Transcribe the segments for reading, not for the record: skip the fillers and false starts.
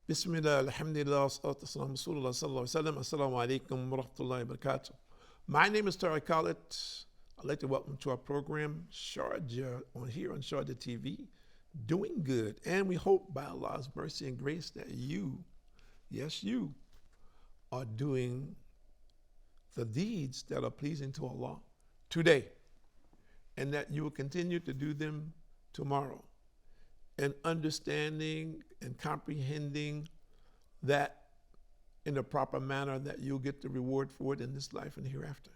Bismillah, alhamdulillah, salatu wassalamu rasulullah sallallahu alaihi wasallam. Assalamu alaikum wa rahmatullahi wa barakatuh. My name is Tariq Khalid. I'd like to welcome to our program, Sharjah, here on Sharjah TV. Doing good. And we hope by Allah's mercy and grace that you, yes, you, are doing the deeds that are pleasing to Allah today. And that you will continue to do them tomorrow. And understanding and comprehending that in a proper manner, that you'll get the reward for it in this life and hereafter.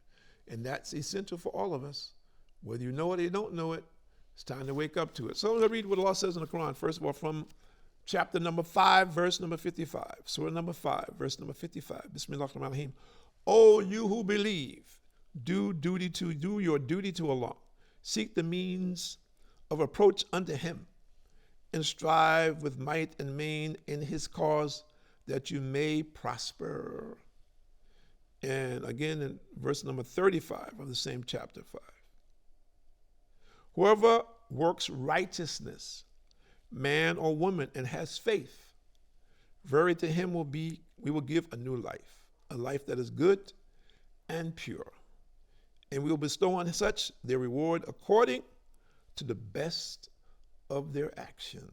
And that's essential for all of us. Whether you know it or you don't know it, it's time to wake up to it. So let's read what Allah says in the Quran. First of all, from chapter number 5, verse number 55. Surah number 5, verse number 55. Bismillahirrahmanirrahim. O you who believe, do your duty to Allah. Seek the means of approach unto Him, and strive with might and main in His cause, that you may prosper. And again in verse number 35 of the same chapter 5. Whoever works righteousness, man or woman, and has faith, verily to him we will give a new life, a life that is good and pure. And we will bestow on such their reward according to the best of their actions.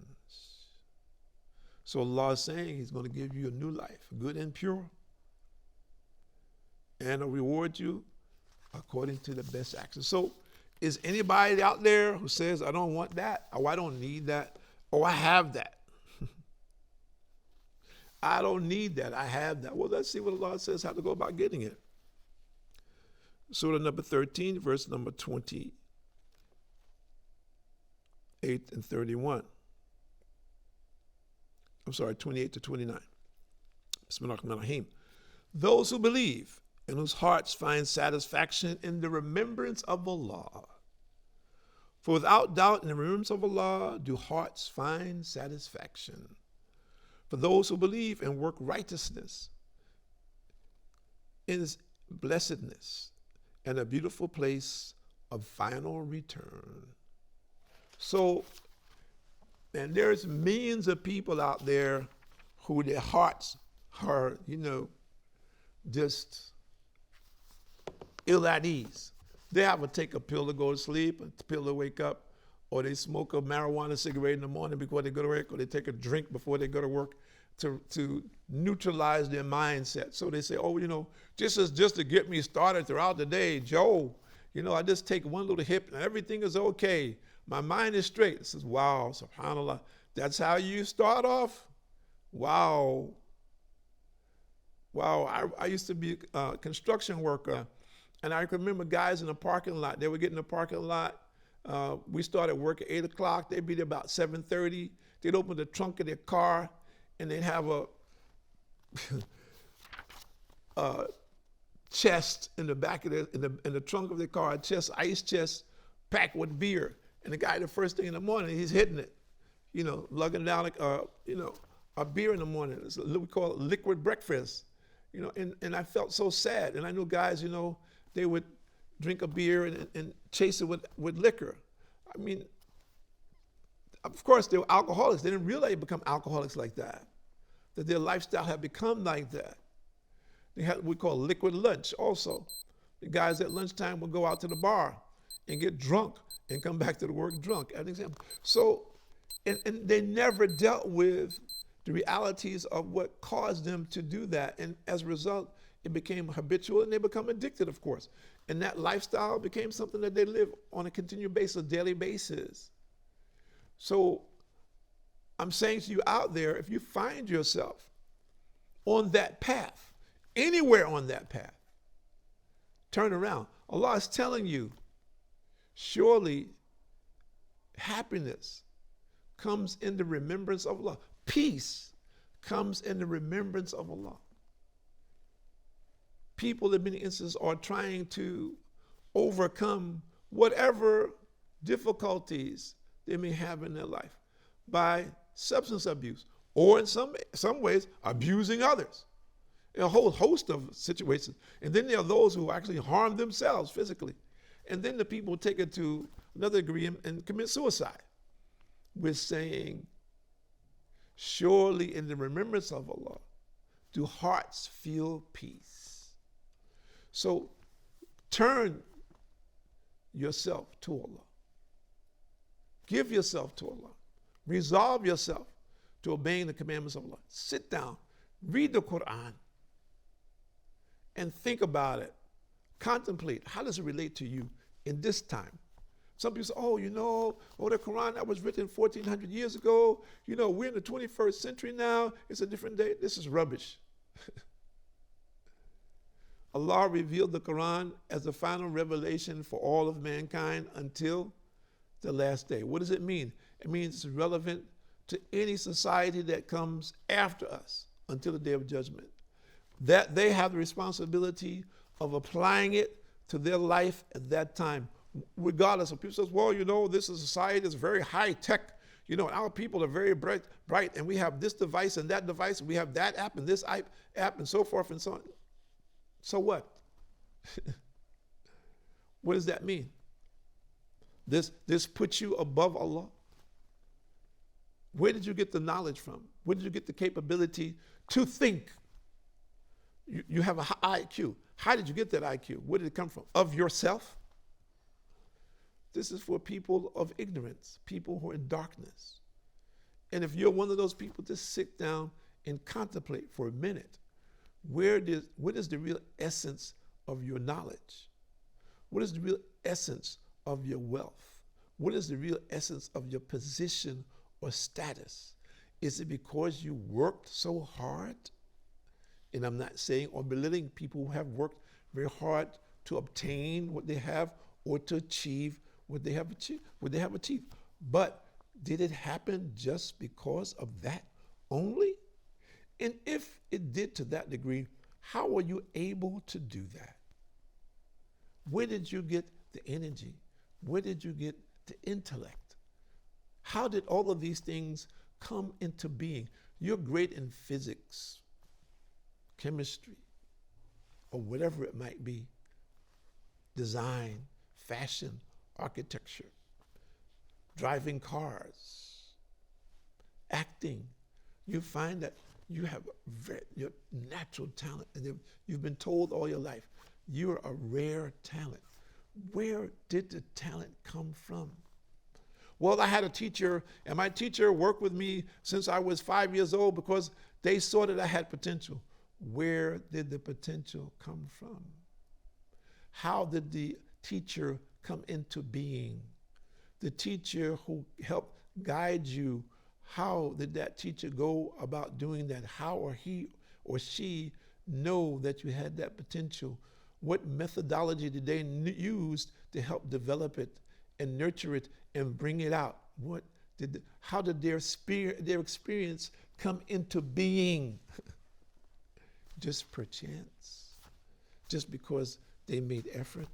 So Allah is saying He's going to give you a new life, good and pure, and will reward you according to the best actions. So is anybody out there who says, I don't want that, or I don't need that, or I have that? I don't need that, I have that. Well, let's see what Allah says, how to go about getting it. Surah number 13, verse number 28 and 31. I'm sorry, 28 to 29. Bismillahirrahmanirrahim. Those who believe and whose hearts find satisfaction in the remembrance of Allah. For without doubt in the remembrance of Allah do hearts find satisfaction. For those who believe and work righteousness is blessedness and a beautiful place of final return. So, and there's millions of people out there who their hearts are, just ill at ease. They have to take a pill to go to sleep, a pill to wake up, or they smoke a marijuana cigarette in the morning before they go to work, or they take a drink before they go to work to neutralize their mindset. So they say, just to get me started throughout the day, Joe, I just take one little hip and everything is okay. My mind is straight. It says, wow, subhanAllah, that's how you start off? Wow. I used to be a construction worker, and I remember guys in the parking lot. They would get in the parking lot. We started work at 8 o'clock. They'd be there about 7:30. They'd open the trunk of their car, and they'd have a chest in the back of in the trunk of their car, ice chest packed with beer. And the guy, the first thing in the morning, he's hitting it, lugging down a beer in the morning. We call it liquid breakfast, and I felt so sad. And I knew guys, they would drink a beer and chase it with liquor. I mean, of course, they were alcoholics. They didn't realize they become alcoholics like that their lifestyle had become like that. They had what we call liquid lunch also. The guys at lunchtime would go out to the bar and get drunk and come back to the work drunk, as an example. So, and they never dealt with the realities of what caused them to do that. And as a result, it became habitual and they become addicted, of course. And that lifestyle became something that they live on a continual basis, daily basis. So I'm saying to you out there, if you find yourself on that path, anywhere on that path, turn around. Allah is telling you, surely happiness comes in the remembrance of Allah. Peace comes in the remembrance of Allah. People in many instances are trying to overcome whatever difficulties they may have in their life by substance abuse, or in some ways abusing others. A whole host of situations. And then there are those who actually harm themselves physically. And then the people take it to another degree and commit suicide. We're saying, Surely in the remembrance of Allah do hearts feel peace. So turn yourself to Allah. Give yourself to Allah. Resolve yourself to obeying the commandments of Allah. Sit down, read the Quran, and think about it. Contemplate, how does it relate to you in this time? Some people say, the Quran that was written 1,400 years ago, we're in the 21st century now, it's a different day. This is rubbish. Allah revealed the Quran as the final revelation for all of mankind until the last day. What does it mean? It means it's relevant to any society that comes after us until the day of judgment. That they have the responsibility of applying it to their life at that time, regardless of people says, this is a society that's very high tech. Our people are very bright, and we have this device and that device, and we have that app and this app and so forth and so on. So what? What does that mean? This puts you above Allah. Where did you get the knowledge from? Where did you get the capability to think? You have a high IQ. How did you get that IQ? Where did it come from? Of yourself? This is for people of ignorance, people who are in darkness. And if you're one of those people, just sit down and contemplate for a minute. What is the real essence of your knowledge? What is the real essence of your wealth? What is the real essence of your position or status? Is it because you worked so hard? And I'm not saying or belittling people who have worked very hard to obtain what they have or to achieve what they have achieved. But did it happen just because of that only? And if it did to that degree, how were you able to do that? Where did you get the energy? Where did you get the intellect? How did all of these things come into being? You're great in physics, chemistry, or whatever it might be, design, fashion, architecture, driving cars, acting. You find that you have your natural talent, and you've been told all your life, you're a rare talent. Where did the talent come from? Well, I had a teacher, and my teacher worked with me since I was 5 years old because they saw that I had potential. Where did the potential come from? How did the teacher come into being? The teacher who helped guide you, how did that teacher go about doing that? How or he or she know that you had that potential? What methodology did they use to help develop it and nurture it and bring it out? How did their experience come into being? Just perchance? Just because they made effort?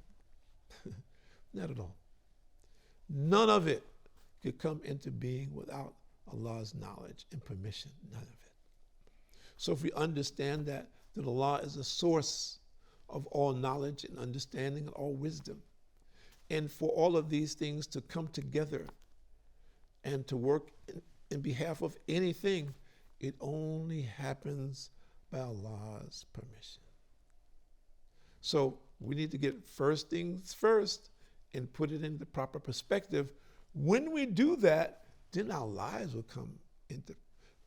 Not at all. None of it could come into being without Allah's knowledge and permission. None of it. So if we understand that Allah is the source of all knowledge and understanding and all wisdom, and for all of these things to come together and to work in behalf of anything, it only happens by Allah's permission. So we need to get first things first and put it in the proper perspective. When we do that, then our lives will come into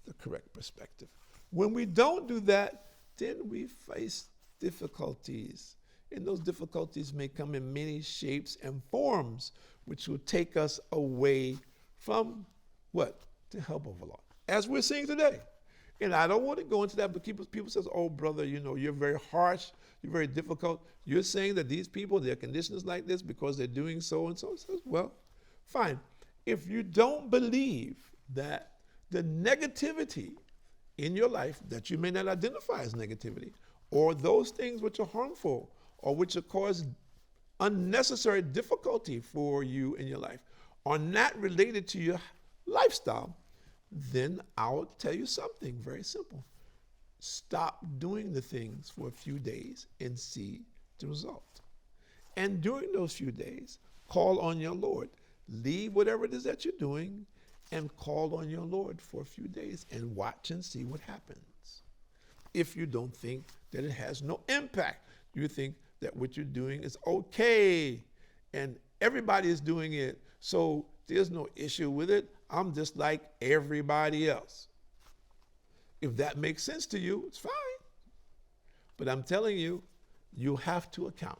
the correct perspective. When we don't do that, then we face difficulties. And those difficulties may come in many shapes and forms, which will take us away from what? The help of Allah. As we're seeing today. And I don't want to go into that, but people say, oh, brother, you're very harsh, you're very difficult. You're saying that these people, their condition is like this because they're doing so and so. So well, fine. If you don't believe that the negativity in your life that you may not identify as negativity, or those things which are harmful, or which have caused unnecessary difficulty for you in your life, are not related to your lifestyle, then I'll tell you something very simple. Stop doing the things for a few days and see the result. And during those few days, call on your Lord. Leave whatever it is that you're doing and call on your Lord for a few days and watch and see what happens. If you don't think that it has no impact, you think that what you're doing is okay and everybody is doing it, so there's no issue with it. I'm just like everybody else. If that makes sense to you, it's fine. But I'm telling you, you have to account.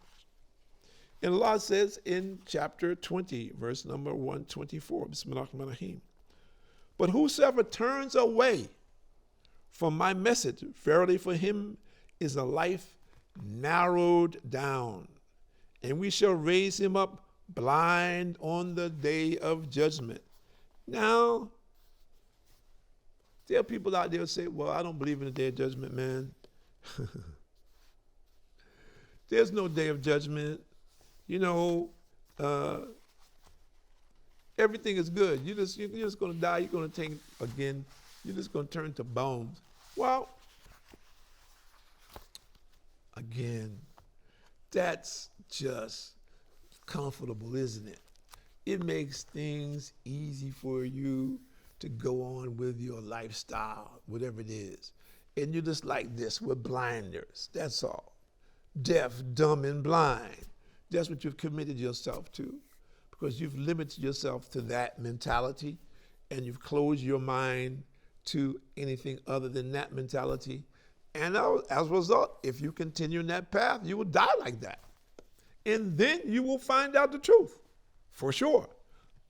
And Allah says in chapter 20, verse number 124, Bismillahirrahmanirrahim, but whosoever turns away from my message, verily for him is a life narrowed down, and we shall raise him up blind on the day of judgment. Now, there are people out there who say, well, I don't believe in the day of judgment, man. There's no day of judgment. Everything is good. You're just going to die. You're going to take again. You're just going to turn to bones. Well, again, that's just comfortable, isn't it? It makes things easy for you to go on with your lifestyle, whatever it is. And you're just like this with blinders. That's all. Deaf, dumb, and blind. That's what you've committed yourself to, because you've limited yourself to that mentality and you've closed your mind to anything other than that mentality. And as a result, if you continue in that path, you will die like that. And then you will find out the truth, for sure.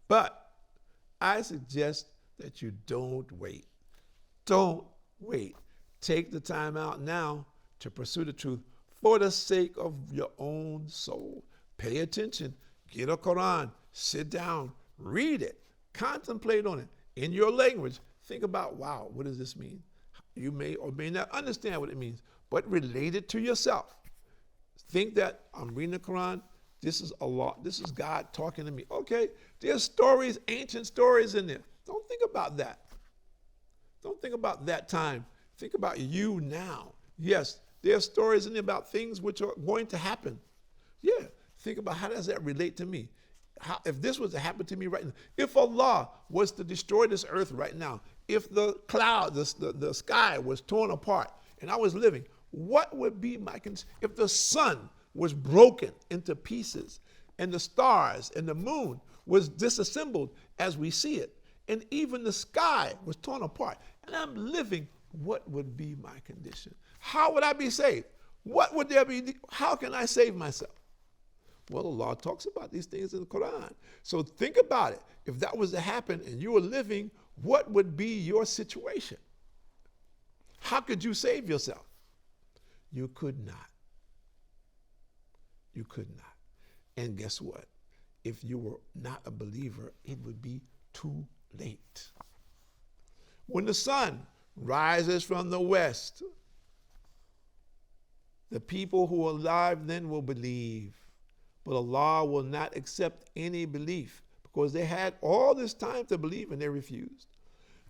But I suggest that you don't wait. Don't wait. Take the time out now to pursue the truth for the sake of your own soul. Pay attention. Get a Quran. Sit down. Read it. Contemplate on it in your language. Think about, wow, what does this mean? You may or may not understand what it means, but relate it to yourself. Think that I'm reading the Quran. This is Allah. This is God talking to me. Okay, there's stories, ancient stories in there. Don't think about that. Don't think about that time. Think about you now. Yes, there are stories in there about things which are going to happen. Yeah, think about how does that relate to me? If this was to happen to me right now, if Allah was to destroy this earth right now, if the cloud, the sky was torn apart and I was living, what would be my condition? If the sun was broken into pieces and the stars and the moon was disassembled as we see it, and even the sky was torn apart and I'm living, what would be my condition? How would I be saved? What would there be? How can I save myself? Well, Allah talks about these things in the Quran. So think about it. If that was to happen and you were living, what would be your situation? How could you save yourself? You could not. You could not. And guess what? If you were not a believer, it would be too late. When the sun rises from the west, the people who are alive then will believe. But Allah will not accept any belief because they had all this time to believe and they refused.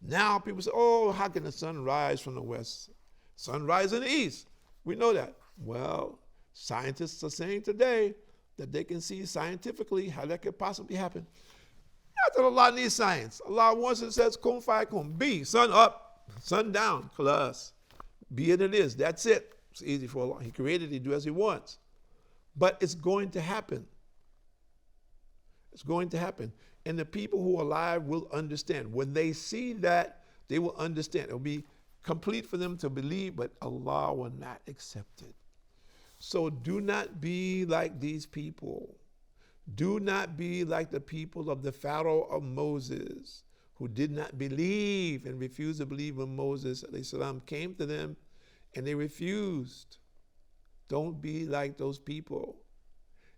Now people say, oh, how can the sun rise from the west? Sun rises in the east. We know that. Well, scientists are saying today that they can see scientifically how that could possibly happen. Not that Allah needs science. Allah wants it, says, kun fayakun, be, sun up, sun down, class. Be it is. That's it. It's easy for Allah. He created it, he do as he wants. But it's going to happen. It's going to happen. And the people who are alive will understand. When they see that, they will understand. It will be complete for them to believe, but Allah will not accept it. So do not be like these people. Do not be like the people of the Pharaoh of Moses, who did not believe and refused to believe when Moses ﷺ came to them, and they refused. Don't be like those people.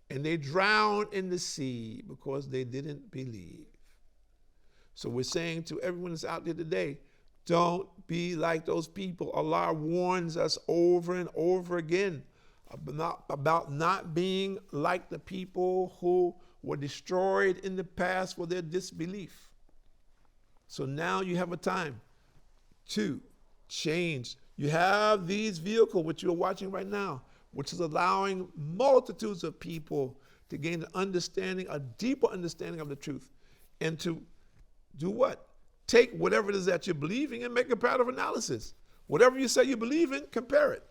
And they drowned in the sea because they didn't believe. So we're saying to everyone that's out there today, don't be like those people. Allah warns us over and over again about not being like the people who were destroyed in the past for their disbelief. So now you have a time to change. You have these vehicles, which you're watching right now, which is allowing multitudes of people to gain an understanding, a deeper understanding of the truth, and to do what? take whatever it is that you're believing and make a comparative analysis. Whatever you say you believe in, compare it.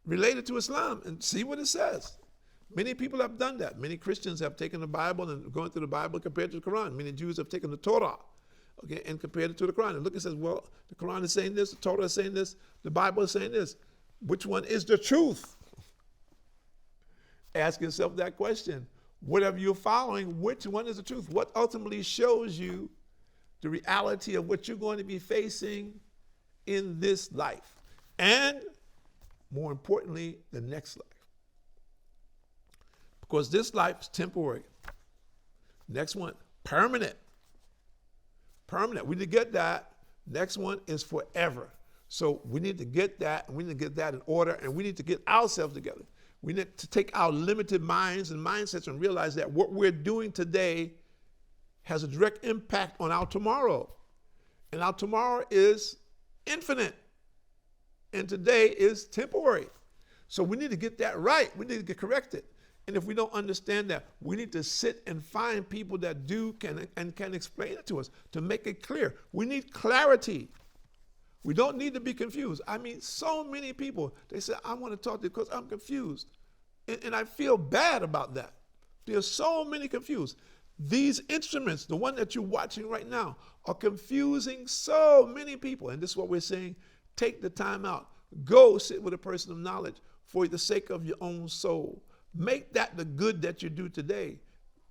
Relate it to Islam and see what it says. Many people have done that. Many Christians have taken the Bible and going through the Bible compared to the Quran. Many Jews have taken the Torah, okay, and compared it to the Quran. And look, it says, well, the Quran is saying this, the Torah is saying this, the Bible is saying this. Which one is the truth? Ask yourself that question. Whatever you're following, which one is the truth? What ultimately shows you the reality of what you're going to be facing in this life? And more importantly, the next life. Because this life is temporary. Next one, permanent. Permanent. We need to get that. Next one is forever. So we need to get that, and we need to get that in order, and we need to get ourselves together. We need to take our limited minds and mindsets and realize that what we're doing today has a direct impact on our tomorrow. And our tomorrow is infinite. And today is temporary. So we need to get that right. We need to get corrected. And if we don't understand that, we need to sit and find people that can explain it to us, to make it clear. We need clarity. We don't need to be confused. I mean, so many people, they say, I want to talk to you because I'm confused. And I feel bad about that. There's so many confused. These instruments, the one that you're watching right now, are confusing so many people. And this is what we're saying. Take the time out. Go sit with a person of knowledge for the sake of your own soul. Make that the good that you do today.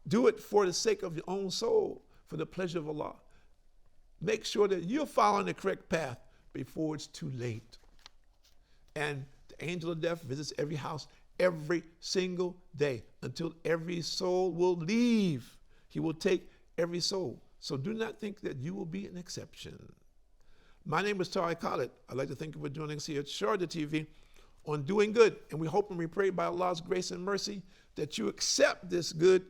Do it for the sake of your own soul, for the pleasure of Allah. Make sure that you're following the correct path before it's too late. And the angel of death visits every house every single day until every soul will leave. He will take every soul. So do not think that you will be an exception. My name is Tariq Khalid. I'd like to thank you for joining us here at Sharjah TV on Doing Good. And we hope and we pray by Allah's grace and mercy that you accept this good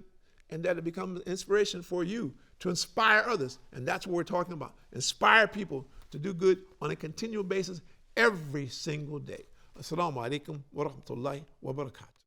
and that it becomes an inspiration for you to inspire others. And that's what we're talking about. Inspire people to do good on a continual basis every single day. Assalamu alaikum wa rahmatullahi wa barakatuh.